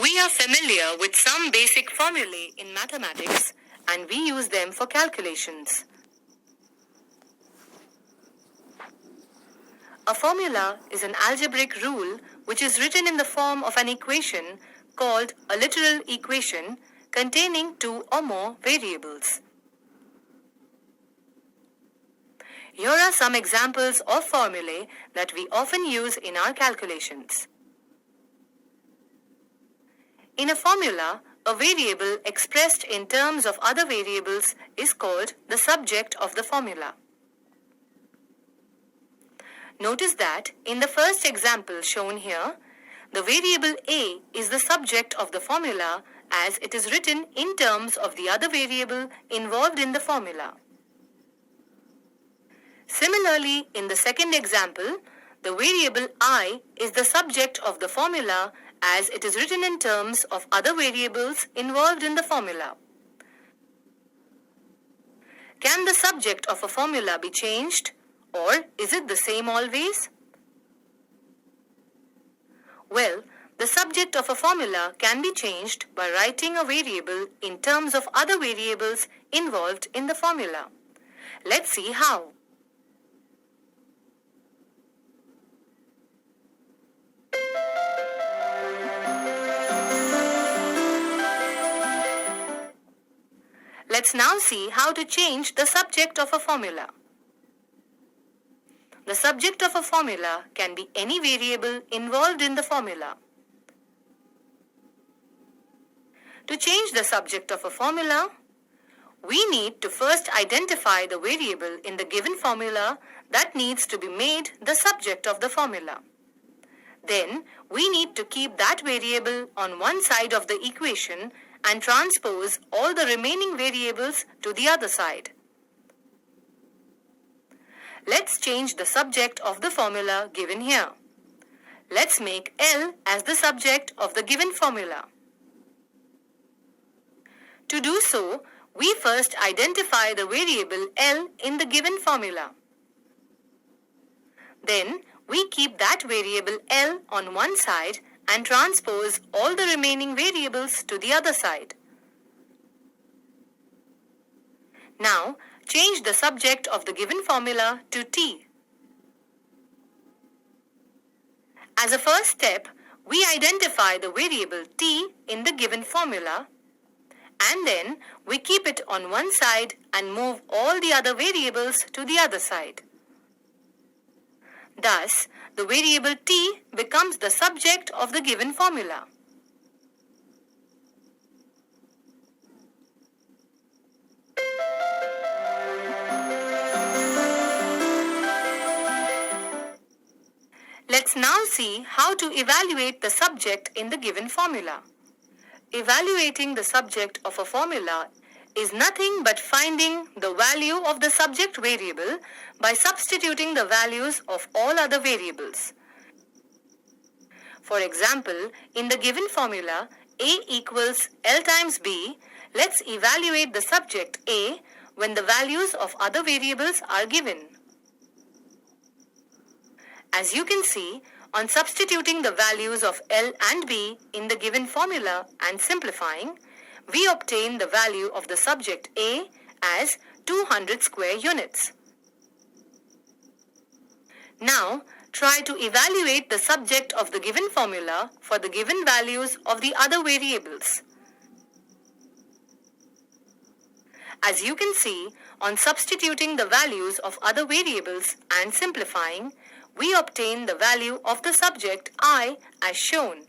We are familiar with some basic formulae in mathematics and we use them for calculations. A formula is an algebraic rule which is written in the form of an equation called a literal equation containing two or more variables. Here are some examples of formulae that we often use in our calculations. In a formula, a variable expressed in terms of other variables is called the subject of the formula. Notice that in the first example shown here, the variable a is the subject of the formula as it is written in terms of the other variable involved in the formula. Similarly, in the second example, the variable I is the subject of the formula as it is written in terms of other variables involved in the formula. Can the subject of a formula be changed, or is it the same always? Well, the subject of a formula can be changed by writing a variable in terms of other variables involved in the formula. Let's see how. Let's now see how to change the subject of a formula. The subject of a formula can be any variable involved in the formula. To change the subject of a formula, we need to first identify the variable in the given formula that needs to be made the subject of the formula. Then, we need to keep that variable on one side of the equation and transpose all the remaining variables to the other side. Let's change the subject of the formula given here. Let's make L as the subject of the given formula. To do so, we first identify the variable L in the given formula. Then, we keep that variable L on one side and transpose all the remaining variables to the other side. Now, change the subject of the given formula to T. As a first step, we identify the variable T in the given formula, and then we keep it on one side and move all the other variables to the other side. Thus, the variable T becomes the subject of the given formula. Let's now see how to evaluate the subject in the given formula. Evaluating the subject of a formula is nothing but finding the value of the subject variable by substituting the values of all other variables. For example, in the given formula A equals L times B, let's evaluate the subject A when the values of other variables are given. As you can see, on substituting the values of L and B in the given formula and simplifying, we obtain the value of the subject A as 200 square units. Now, try to evaluate the subject of the given formula for the given values of the other variables. As you can see, on substituting the values of other variables and simplifying, we obtain the value of the subject I as shown.